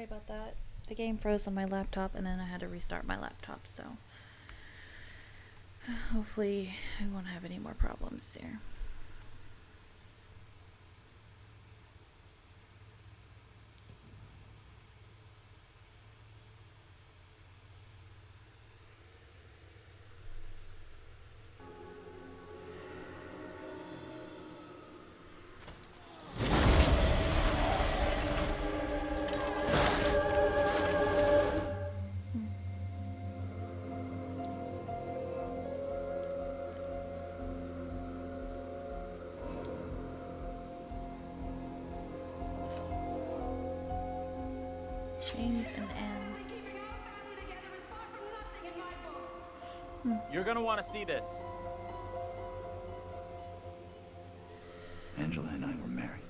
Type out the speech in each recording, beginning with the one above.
sorry about that. The game froze on my laptop and then I had to restart my laptop, so hopefully I won't have any more problems there. James and Anne. You're gonna want to see this. Angela and I were married.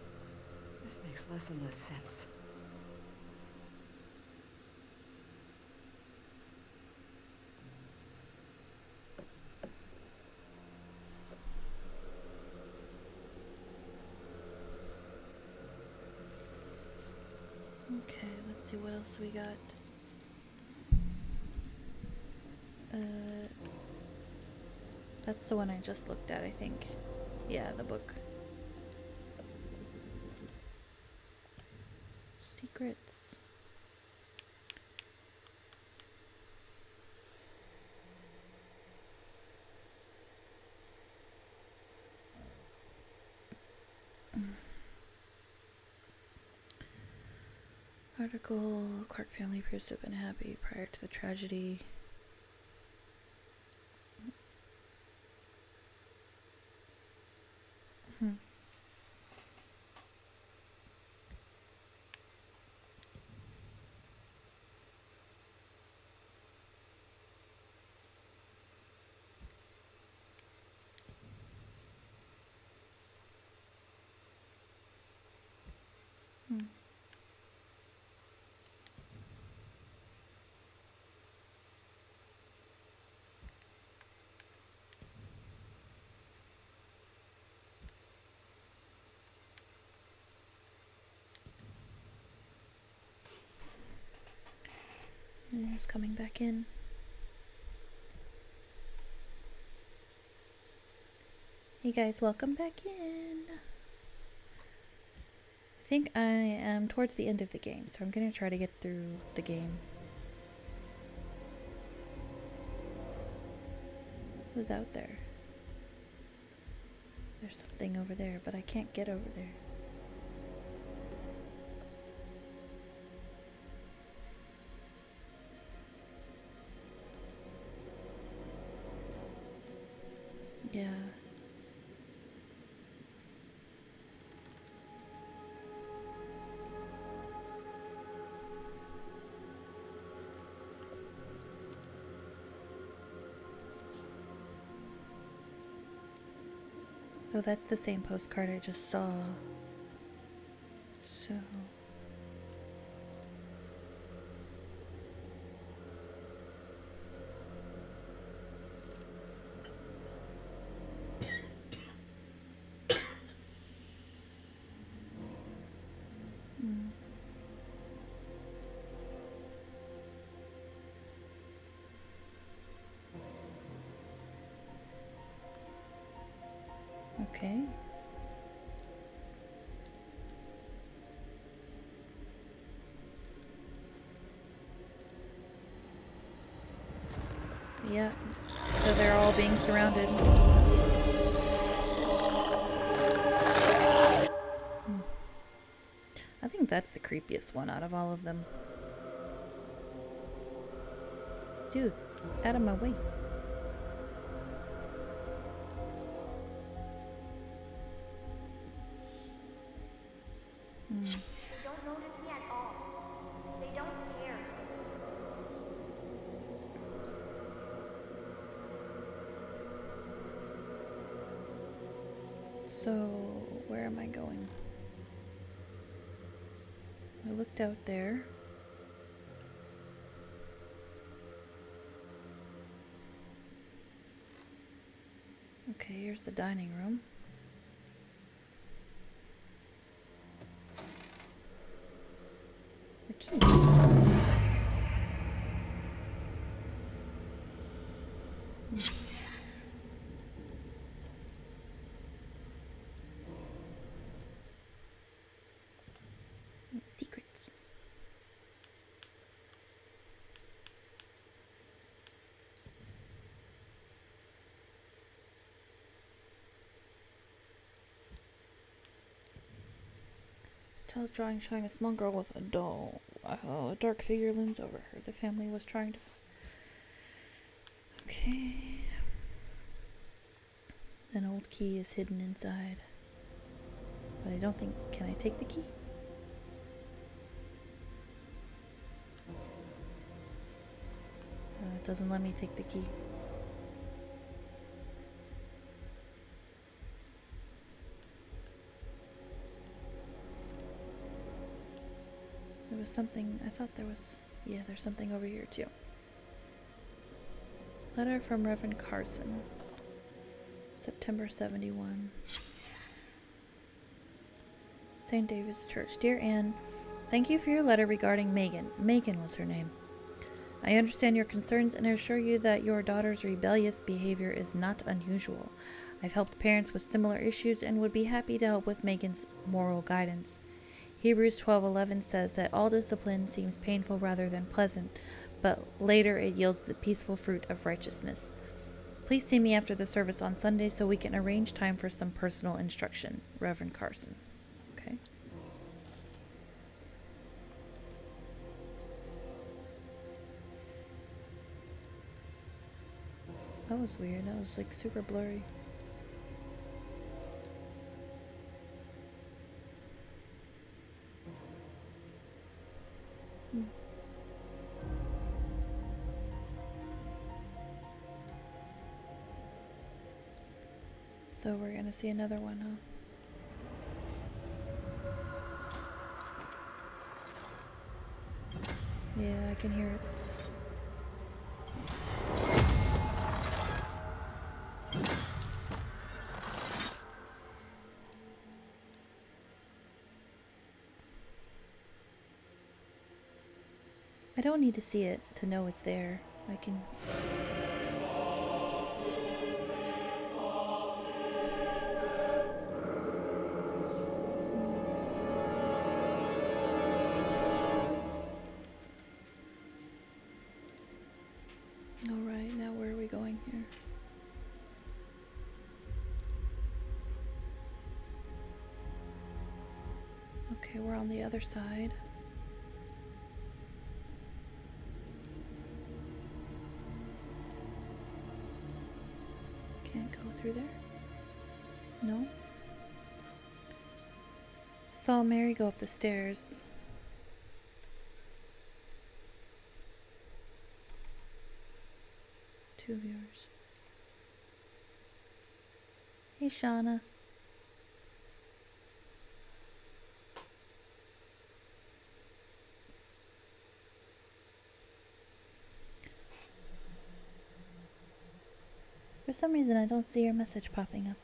This makes less and less sense. Okay, let's see what else we got. That's the one I just looked at, I think. Yeah, the book. Secrets. Article, Clark family appears to have been happy prior to the tragedy. It's coming back in. Hey guys, welcome back in. I think I am towards the end of the game, so I'm gonna try to get through the game. Who's out there? There's something over there, but I can't get over there. Yeah. Oh, that's the same postcard I just saw. So... Okay. Yeah. So they're all being surrounded. I think that's the creepiest one out of all of them. Dude, out of my way. They don't notice me at all. They don't care. So, where am I going? I looked out there. Okay, here's the dining room. The key. Secrets. Tell drawing showing a small girl with a doll. A dark figure looms over her. The family was trying to. Okay. An old key is hidden inside. But I don't think. Can I take the key? It doesn't let me take the key. There was something. I thought there was. Yeah, there's something over here too. Letter from Reverend Carson. September 71. St. David's Church. Dear Anne, thank you for your letter regarding Megan. Megan was her name. I understand your concerns and assure you that your daughter's rebellious behavior is not unusual. I've helped parents with similar issues and would be happy to help with Megan's moral guidance. Hebrews 12:11 says that all discipline seems painful rather than pleasant, but later it yields the peaceful fruit of righteousness. Please see me after the service on Sunday so we can arrange time for some personal instruction. Reverend Carson. Okay. That was weird. That was like super blurry. So we're gonna see another one, huh? Yeah, I can hear it. I don't need to see it to know it's there. I can... Alright, now where are we going here? Okay, we're on the other side. Can't go through there? No? Saw Mary go up the stairs. Two viewers. Hey, Shauna. For some reason, I don't see your message popping up.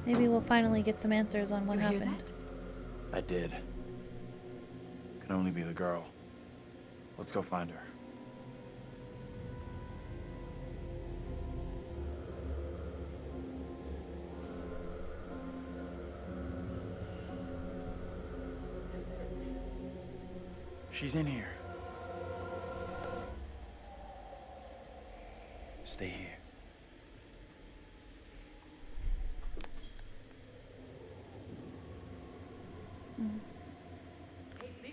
Maybe we'll finally get some answers on what happened. Hear that? I did. Could only be the girl. Let's go find her. She's in here. Stay here.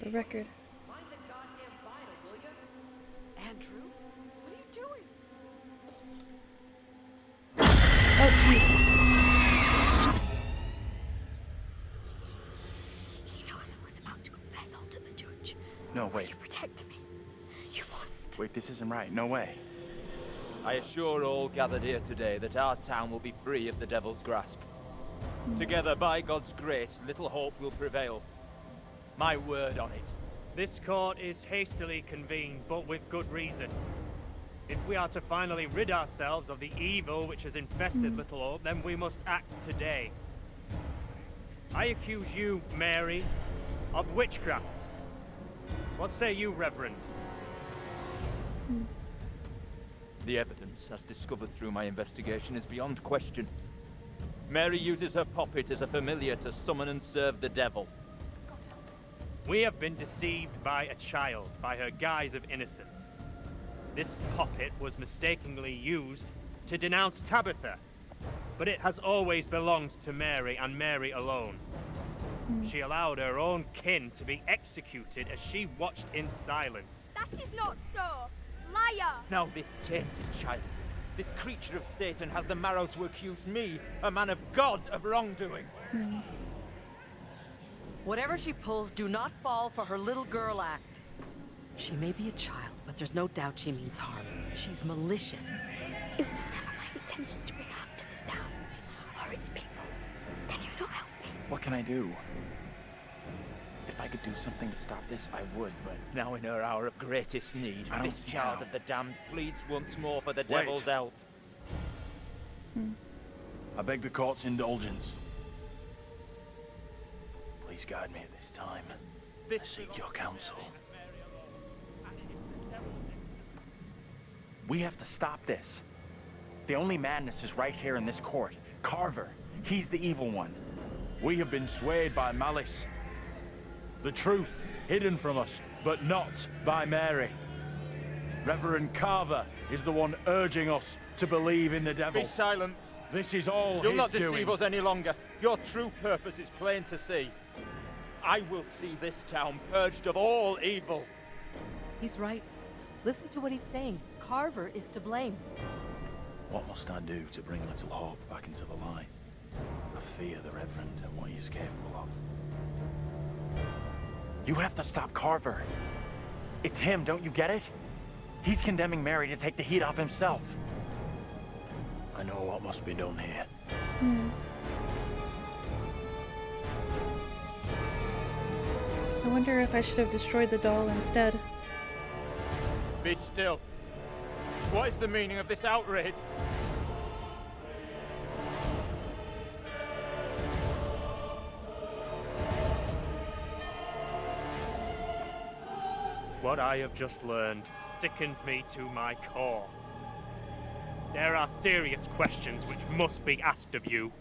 The record. Mind the goddamn vinyl, will ya? Andrew? What are you doing? Oh, jeez. He knows I was about to confess all to the judge. No, wait. You protect me. You must. Wait, this isn't right. No way. I assure all gathered here today that our town will be free of the devil's grasp. Together, by God's grace, little hope will prevail. My word on it. This court is hastily convened, but with good reason. If we are to finally rid ourselves of the evil which has infested Little Hope, then we must act today. I accuse you, Mary, of witchcraft. What say you, Reverend? The evidence, as discovered through my investigation, is beyond question. Mary uses her puppet as a familiar to summon and serve the devil. We have been deceived by a child, by her guise of innocence. This puppet was mistakenly used to denounce Tabitha, but it has always belonged to Mary and Mary alone. She allowed her own kin to be executed as she watched in silence. That is not so. Liar! Now this tainted child, this creature of Satan, has the marrow to accuse me, a man of God, of wrongdoing. Whatever she pulls, do not fall for her little girl act. She may be a child, but there's no doubt she means harm. She's malicious. It was never my intention to bring harm to this town or its people. Can you not help me? What can I do? If I could do something to stop this, I would, but... Now in her hour of greatest need, I don't this see child how. of the damned pleads once more for the devil's help. I beg the court's indulgence. Please guide me at this time. I seek your counsel. We have to stop this. The only madness is right here in this court. Carver, he's the evil one. We have been swayed by malice. The truth hidden from us, but not by Mary. Reverend Carver is the one urging us to believe in the devil. Be silent. This is all You'll his not deceive doing. us any longer. Your true purpose is plain to see. I will see this town purged of all evil. He's right. Listen to what he's saying. Carver is to blame. What must I do to bring Little Hope back into the light? I fear the Reverend and what he is capable of. You have to stop Carver. It's him, don't you get it? He's condemning Mary to take the heat off himself. I know what must be done here. I wonder if I should have destroyed the doll instead. Be still. What is the meaning of this outrage? What I have just learned sickens me to my core. There are serious questions which must be asked of you.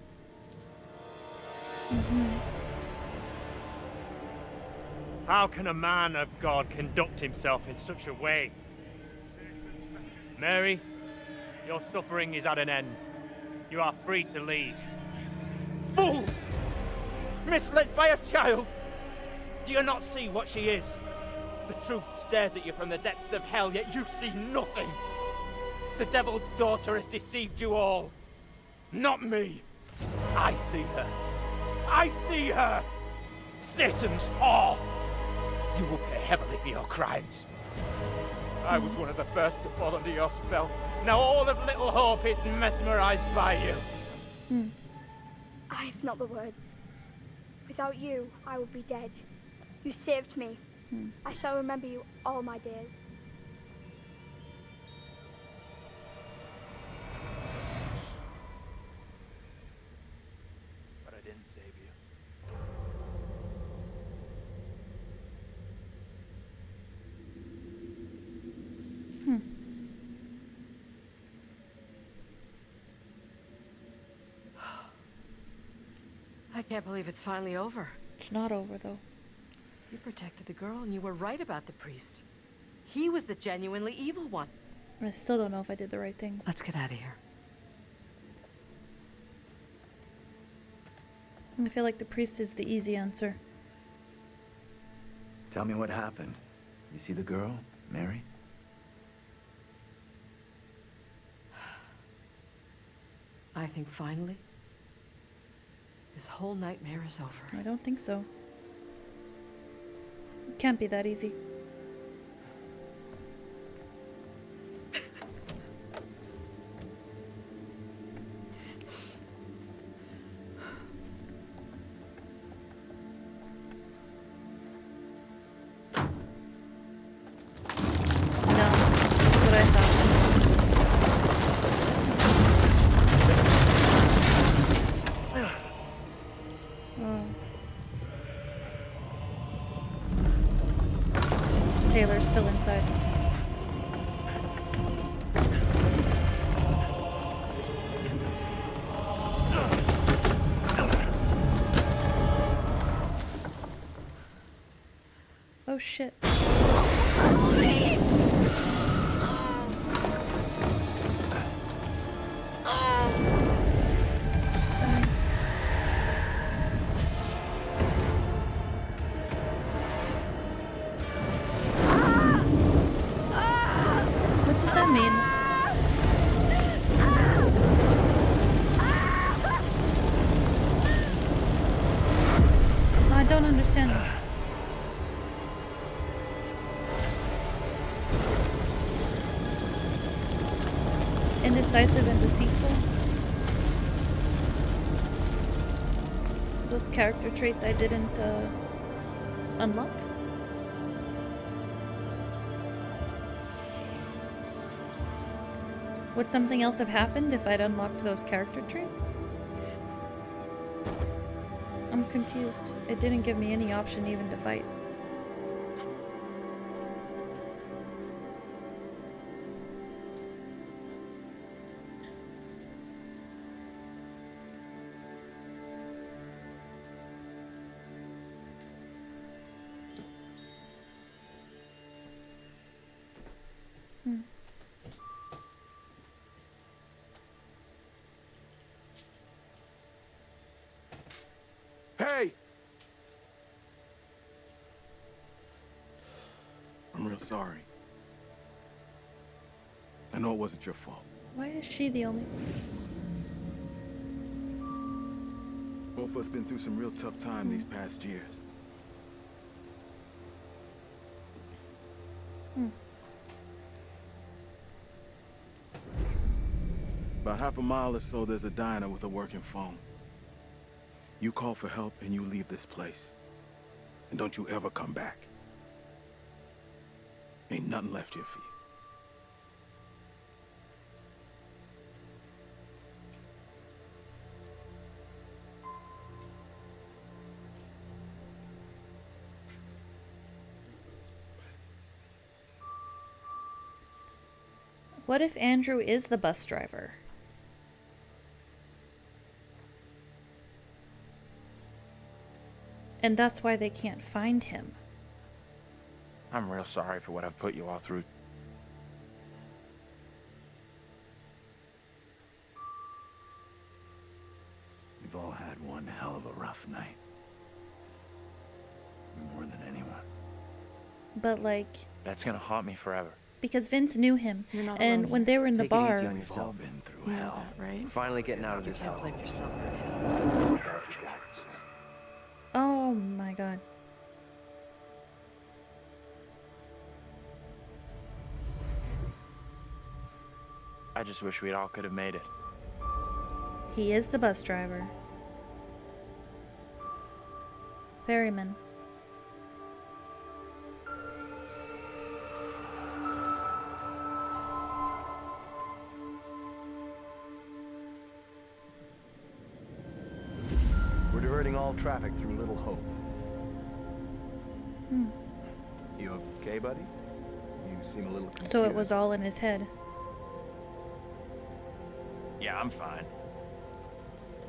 How can a man of God conduct himself in such a way? Mary, your suffering is at an end. You are free to leave. Fools! Misled by a child! Do you not see what she is? The truth stares at you from the depths of hell, yet you see nothing. The devil's daughter has deceived you all. Not me. I see her. I see her! Satan's whore! You will pay heavily for your crimes. I was one of the first to fall under your spell. Now all of Little Hope is mesmerized by you. I have not the words. Without you, I would be dead. You saved me. I shall remember you all my days. But I didn't save you. I can't believe it's finally over. It's not over, though. You protected the girl, and you were right about the priest. He was the genuinely evil one. I still don't know if I did the right thing. Let's get out of here. I feel like the priest is the easy answer. Tell me what happened. You see the girl, Mary? I think finally, this whole nightmare is over. I don't think so. It can't be that easy. No, that's what I thought. Oh shit. What does that mean? I don't understand. Indecisive and deceitful. Those character traits I didn't unlock. Would something else have happened if I'd unlocked those character traits? I'm confused. It didn't give me any option even to fight. Hey! I'm real sorry. I know it wasn't your fault. Why is she the only... Both of us been through some real tough time these past years. About half a mile or so, there's a diner with a working phone. You call for help and you leave this place. And don't you ever come back. Ain't nothing left here for you. What if Andrew is the bus driver? And that's why they can't find him. I'm real sorry for what I've put you all through. We've all had one hell of a rough night. More than anyone. But like... That's gonna haunt me forever. Because Vince knew him. You're not And alone when they were in the Take it easy bar... on We've all yourself. been through You know hell. that, right? You Finally getting out of this can't hell. blame yourself for it. Oh my god. I just wish we all could have made it. He is the bus driver. Ferryman. We're diverting all traffic through Little Hope. You okay, buddy? You seem a little confused. So it was all in his head. Yeah, I'm fine.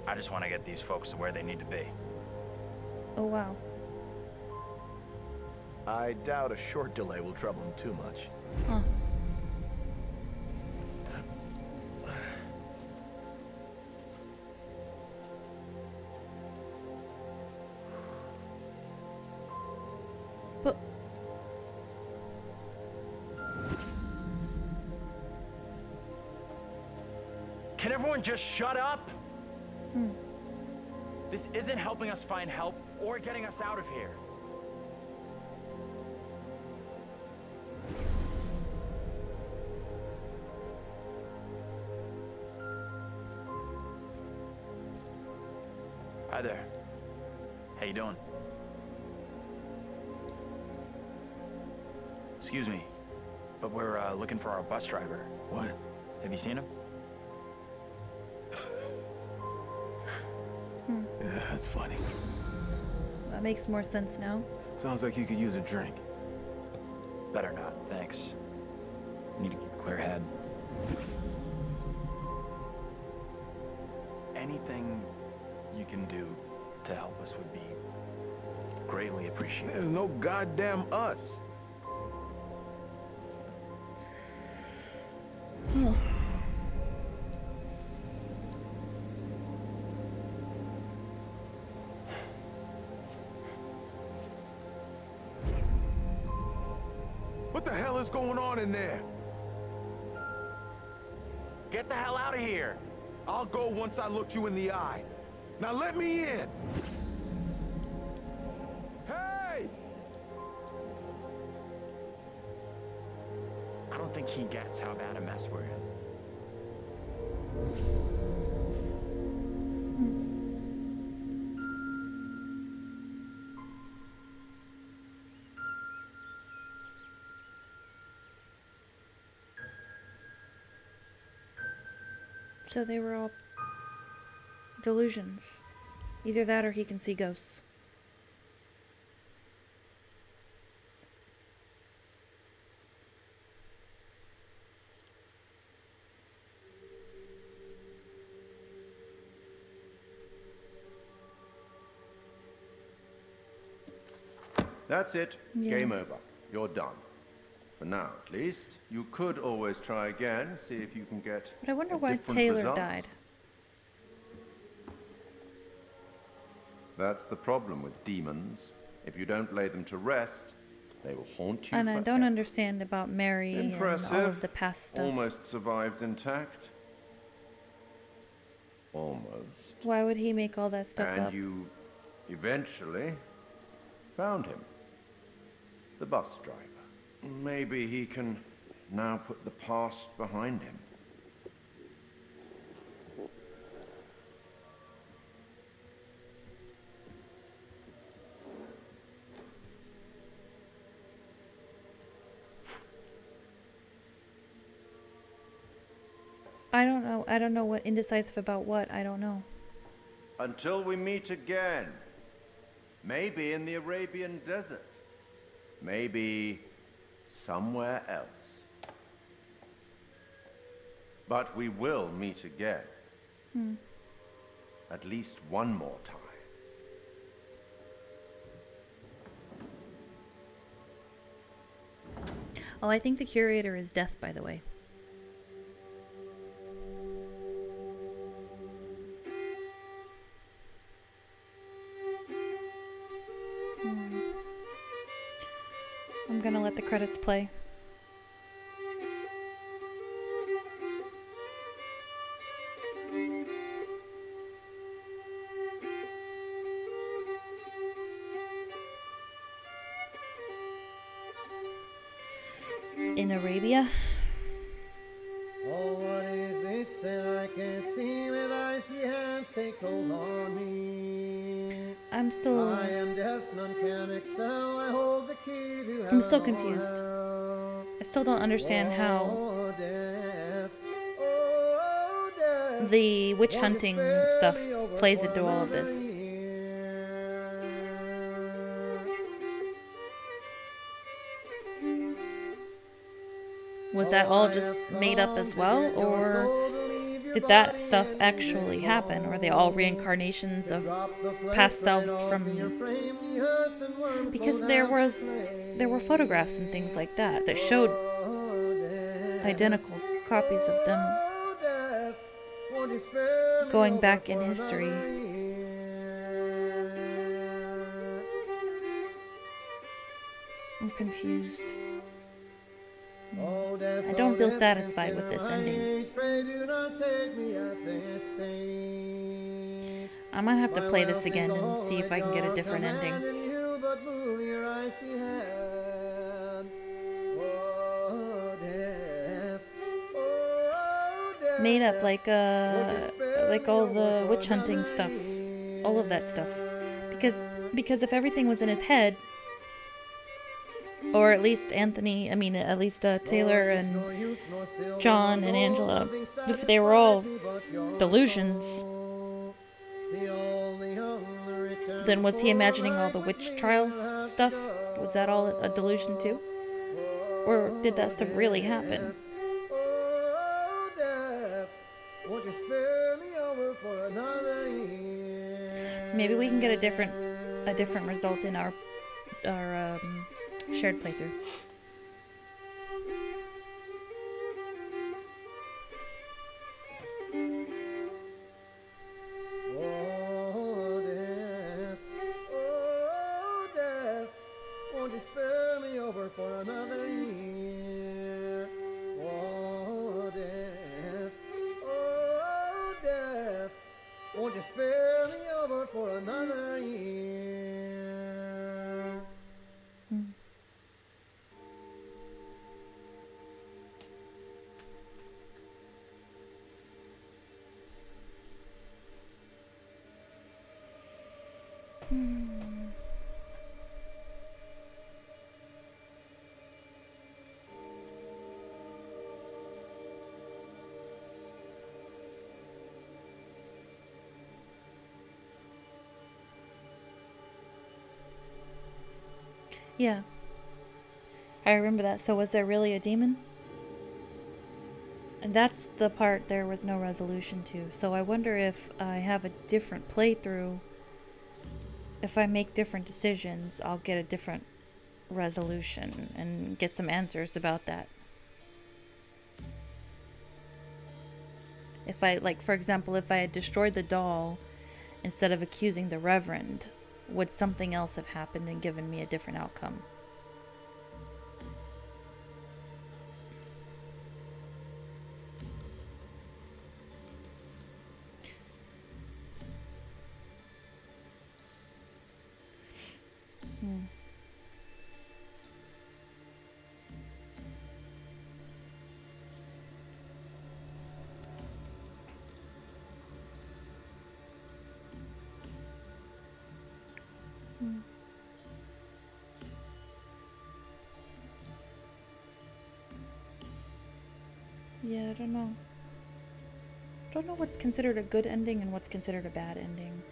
I just want to get these folks to where they need to be. Oh wow. I doubt a short delay will trouble him too much. Huh. But... Can everyone just shut up? This isn't helping us find help or getting us out of here. Hi there. How you doing? Excuse me, but we're looking for our bus driver. What? Have you seen him? Yeah, that's funny. That makes more sense now. Sounds like you could use a drink. Better not, thanks. Need to keep a clear head. Anything you can do to help us would be greatly appreciate it. There's no goddamn us. What the hell is going on in there? Get the hell out of here! I'll go once I look you in the eye. Now let me in! Hey! I don't think he gets how bad a mess we're in. So they were all delusions. Either that or he can see ghosts. That's it. Yeah. Game over. You're done. For now, at least. You could always try again, see if you can get But I wonder a why different Taylor result. died. That's the problem with demons. If you don't lay them to rest, they will haunt you And I forever. don't understand about Mary and all Impressive. of the past stuff. Almost survived intact. Almost. Why would he make all that stuff And up? you eventually found him. The bus driver. Maybe he can now put the past behind him. I don't know. I don't know what indecisive about what. I don't know. Until we meet again. Maybe in the Arabian desert. Maybe somewhere else. But we will meet again. At least one more time. Oh, I think the curator is death, by the way. I'm gonna let the credits play. In Arabia? Oh, what is this that I can't see with icy hands takes hold on me? I'm still... I am death, none can excel. I hold the key to I'm still heaven or confused. hell. I still don't understand how Oh, death. Oh, death. the witch Won't you hunting spare stuff me over plays for into all of another this. year? Was that all just made up as well, or did that stuff actually happen? Or are they all reincarnations of past selves from... Because there were photographs and things like that that showed identical copies of them going back in history. I'm confused. I don't feel satisfied with this ending. I might have to play this again and see if I can get a different ending. Made up like all the witch hunting stuff, all of that stuff. Because if everything was in his head, or at least Taylor and John and Angela, if they were all delusions, then was he imagining all the witch trials stuff? Was that all a delusion too? Or did that stuff really happen? Maybe we can get a different a different result in our shared playthrough. Oh, death, won't you spare me over for another year? Oh, death, won't you spare me over for another year? Yeah. I remember that. So was there really a demon? And that's the part there was no resolution to. So I wonder if I have a different playthrough. If I make different decisions, I'll get a different resolution and get some answers about that. If I, like, for example, if I had destroyed the doll instead of accusing the Reverend, would something else have happened and given me a different outcome? Yeah, I don't know. I don't know what's considered a good ending and what's considered a bad ending.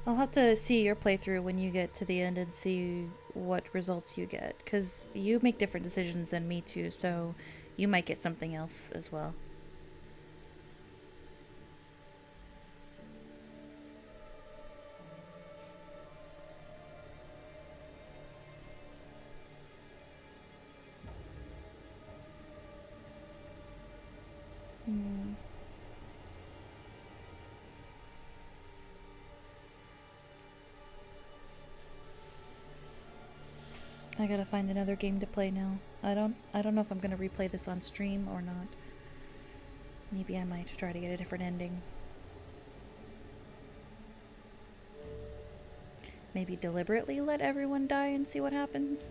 I'll have to see your playthrough when you get to the end and see what results you get, because you make different decisions than me too, so you might get something else as well. I gotta find another game to play now. I don't know if I'm gonna replay this on stream or not. Maybe I might try to get a different ending. Maybe deliberately let everyone die and see what happens.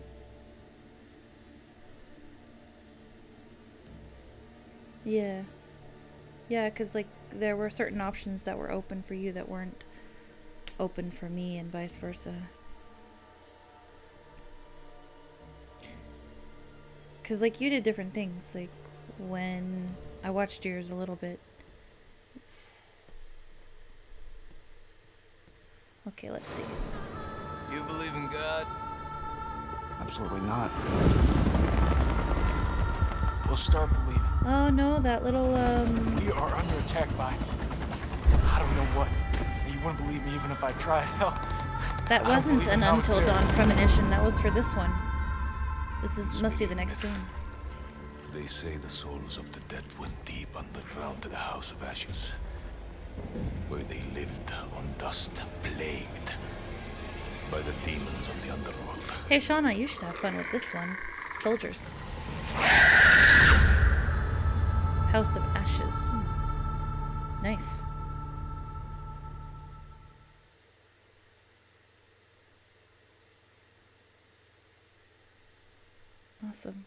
Yeah. Yeah, 'cause like there were certain options that were open for you that weren't open for me and vice versa. Because, like, you did different things. Like, when I watched yours a little bit. Okay, let's see. You believe in God? Absolutely not. We'll start believing. Oh, no, that little, We are under attack by... I don't know what. You wouldn't believe me even if I tried. Hell... That wasn't an Until Dawn premonition. That was for this one. This is must be the next game. They say the souls of the dead went deep underground to the House of Ashes, where they lived on dust, plagued by the demons of the underworld. Hey, Shauna, you should have fun with this one. Soldiers. House of Ashes. Nice. Awesome.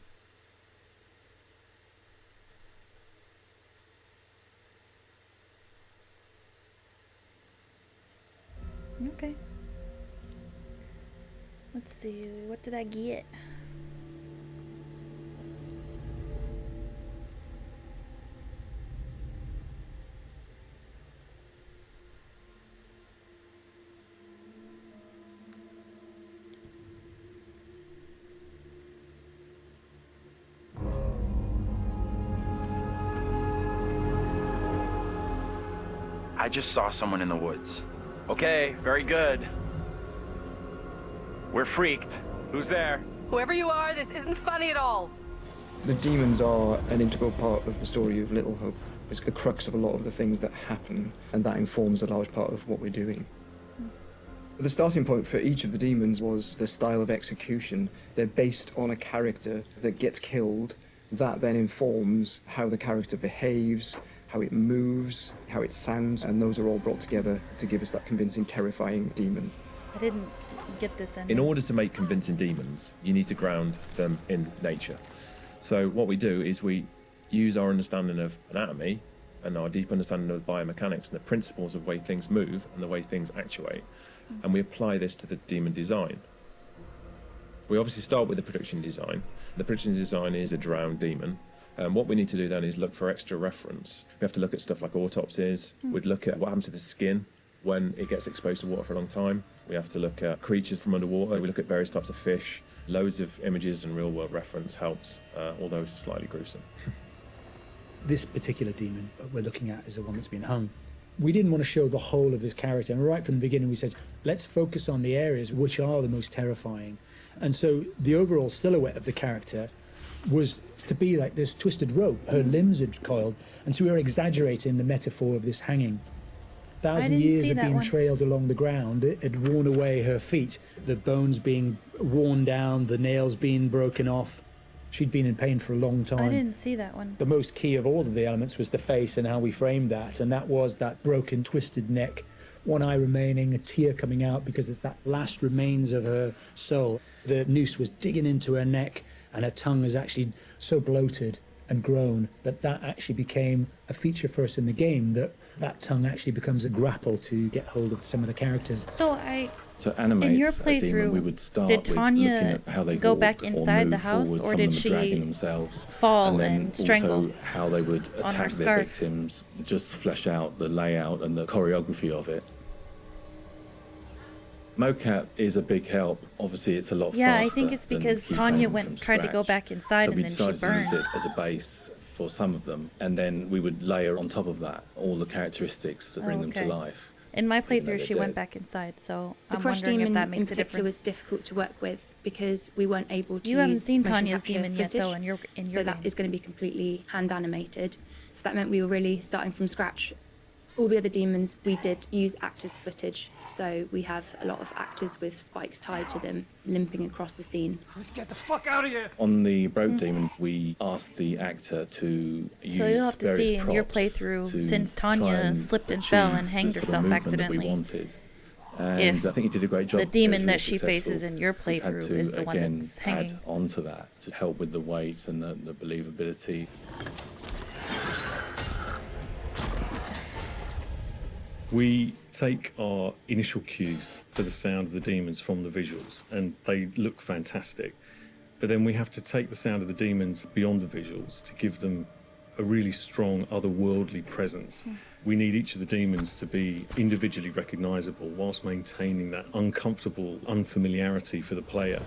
Okay. Let's see, what did I get? I just saw someone in the woods. Okay, very good. We're freaked. Who's there? Whoever you are, this isn't funny at all. The demons are an integral part of the story of Little Hope. It's the crux of a lot of the things that happen, and that informs a large part of what we're doing. The starting point for each of the demons was the style of execution. They're based on a character that gets killed. That then informs how the character behaves, how it moves, how it sounds, and those are all brought together to give us that convincing, terrifying demon. I didn't get this ending. In order to make convincing demons, you need to ground them in nature. So what we do is we use our understanding of anatomy and our deep understanding of biomechanics and the principles of the way things move and the way things actuate, and we apply this to the demon design. We obviously start with the production design. The production design is a drowned demon. What we need to do then is look for extra reference. We have to look at stuff like autopsies. We'd look at what happens to the skin when it gets exposed to water for a long time. We have to look at creatures from underwater. We look at various types of fish. Loads of images and real-world reference helps, although it's slightly gruesome. This particular demon we're looking at is the one that's been hung. We didn't want to show the whole of this character, and right from the beginning we said, let's focus on the areas which are the most terrifying. And so the overall silhouette of the character was to be like this twisted rope. Her limbs had coiled, and so we were exaggerating the metaphor of this hanging. 1,000 years had been trailed along the ground. It had worn away her feet, the bones being worn down, the nails being broken off. She'd been in pain for a long time. I didn't see that one. The most key of all of the elements was the face and how we framed that, and that was that broken, twisted neck, one eye remaining, a tear coming out because it's that last remains of her soul. The noose was digging into her neck, and her tongue is actually so bloated and grown that actually became a feature for us in the game, that tongue actually becomes a grapple to get hold of some of the characters. So to animate in your a demon, we would playthrough, start did with Tanya looking at how they go walk back or inside move the house, forward. or Some did of them are dragging she themselves, fall and then and strangle also how they would on her attack their scarf? victims, just flesh out the layout and the choreography of it. Mocap is a big help. Obviously, it's a lot faster. Yeah, I think it's because than Tanya keyframing from tried to go scratch. back inside So and we then she decided to use burned. it as a base for some of them, and then we would layer on top of that all the characteristics to bring them to okay. life. In my even though playthrough, they're she dead. went back inside, so The I'm crush wondering demon if that in makes a particular was difference. difficult to work with because we weren't able to You haven't use seen motion Tanya's capture demon yet, though, footage, in your so that game. is going to be completely hand animated. So that meant we were really starting from scratch. All the other demons, we did use actors' footage, so we have a lot of actors with spikes tied to them, limping across the scene. Let's get the fuck out of here! On the Broke Demon, we asked the actor to use So you'll have to see various in your props playthrough, to since try Tanya and slipped and fell and achieve hanged the sort of herself movement that accidentally. we wanted. And If I think he did a great job. the demon It was that really she successful. faces in your We've had playthrough to, is the one again, that's hanging. add onto that to help with the weight and the believability. We take our initial cues for the sound of the demons from the visuals, and they look fantastic. But then we have to take the sound of the demons beyond the visuals to give them a really strong otherworldly presence. We need each of the demons to be individually recognizable whilst maintaining that uncomfortable unfamiliarity for the player.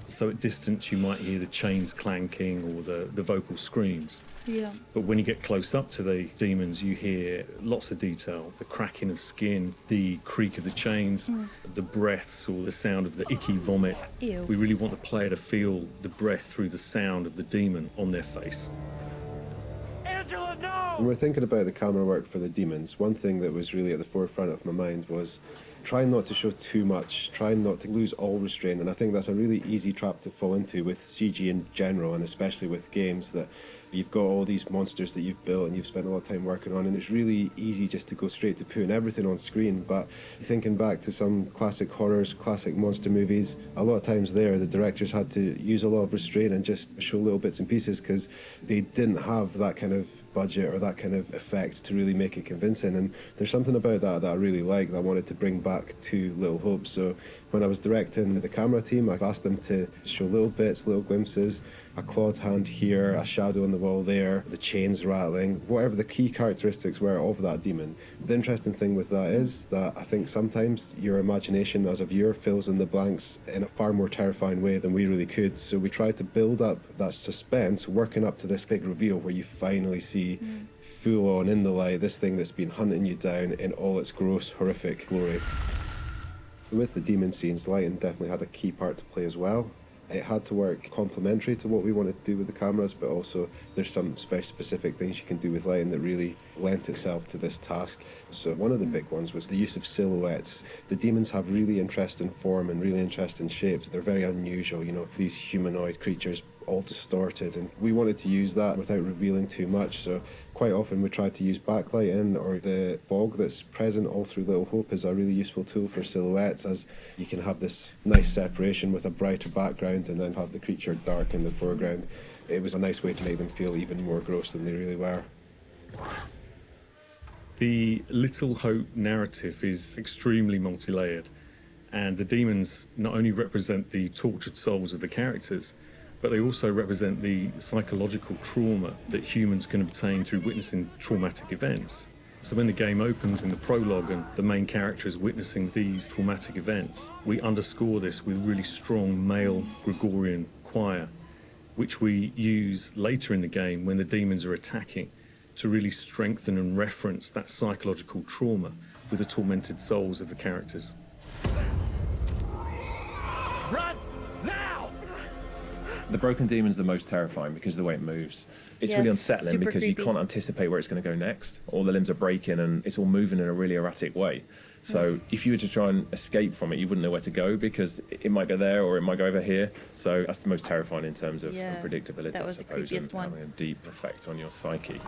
So at distance you might hear the chains clanking or the vocal screams. Yeah. But when you get close up to the demons, you hear lots of detail, the cracking of skin, the creak of the chains, the breaths or the sound of the icky vomit. Ew. We really want the player to feel the breath through the sound of the demon on their face. Angela, no! When we're thinking about the camera work for the demons, one thing that was really at the forefront of my mind was trying not to show too much, trying not to lose all restraint, and I think that's a really easy trap to fall into with CG in general, and especially with games that you've got all these monsters that you've built and you've spent a lot of time working on, and it's really easy just to go straight to putting everything on screen. But thinking back to some classic horrors, classic monster movies, a lot of times there the directors had to use a lot of restraint and just show little bits and pieces because they didn't have that kind of budget or that kind of effect to really make it convincing. And there's something about that I really like that I wanted to bring back to Little Hope. So when I was directing the camera team, I've asked them to show little bits, little glimpses, a clawed hand here, a shadow on the wall there, the chains rattling, whatever the key characteristics were of that demon. The interesting thing with that is that I think sometimes your imagination as a viewer fills in the blanks in a far more terrifying way than we really could. So we tried to build up that suspense, working up to this big reveal where you finally see full on in the light this thing that's been hunting you down in all its gross, horrific glory. With the demon scenes, lighting definitely had a key part to play as well. It had to work complementary to what we wanted to do with the cameras, but also there's some very specific things you can do with lighting that really lent itself to this task. So one of the big ones was the use of silhouettes. The demons have really interesting form and really interesting shapes. They're very unusual, you know, these humanoid creatures all distorted, and we wanted to use that without revealing too much. So quite often we try to use backlighting or the fog that's present all through Little Hope is a really useful tool for silhouettes, as you can have this nice separation with a brighter background and then have the creature dark in the foreground. It was a nice way to make them feel even more gross than they really were. The Little Hope narrative is extremely multi-layered, and the demons not only represent the tortured souls of the characters, but they also represent the psychological trauma that humans can obtain through witnessing traumatic events. So when the game opens in the prologue and the main character is witnessing these traumatic events, we underscore this with really strong male Gregorian choir, which we use later in the game when the demons are attacking to really strengthen and reference that psychological trauma with the tormented souls of the characters. Run! Now! The broken demon's the most terrifying because of the way it moves. It's Yes, really unsettling super because creepy. you can't anticipate where it's going to go next. All the limbs are breaking and it's all moving in a really erratic way. So if you were to try and escape from it, you wouldn't know where to go because it might go there or it might go over here. So that's the most terrifying in terms of Yeah, unpredictability, that was I the suppose, creepiest and one. having a deep effect on your psyche.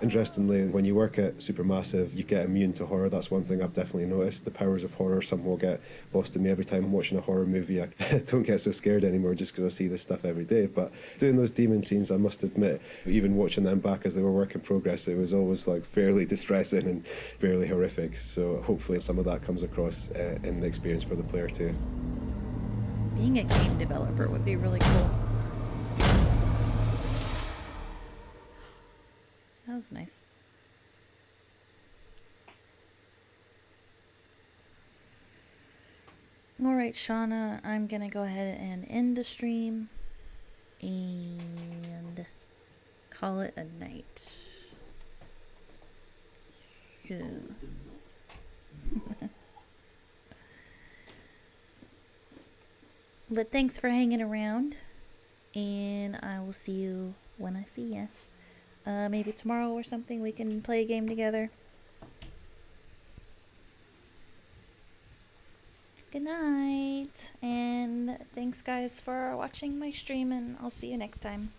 Interestingly, when you work at Supermassive, you get immune to horror. That's one thing I've definitely noticed. The powers of horror somehow get lost in me every time I'm watching a horror movie. I don't get so scared anymore just because I see this stuff every day. But doing those demon scenes, I must admit, even watching them back as they were work in progress, it was always like fairly distressing and fairly horrific. So hopefully some of that comes across in the experience for the player too. Being a game developer would be really cool. That was nice. Alright, Shauna, I'm gonna go ahead and end the stream and call it a night. Yeah. But thanks for hanging around, and I will see you when I see ya. Maybe tomorrow or something we can play a game together. Good night, and thanks guys for watching my stream, and I'll see you next time.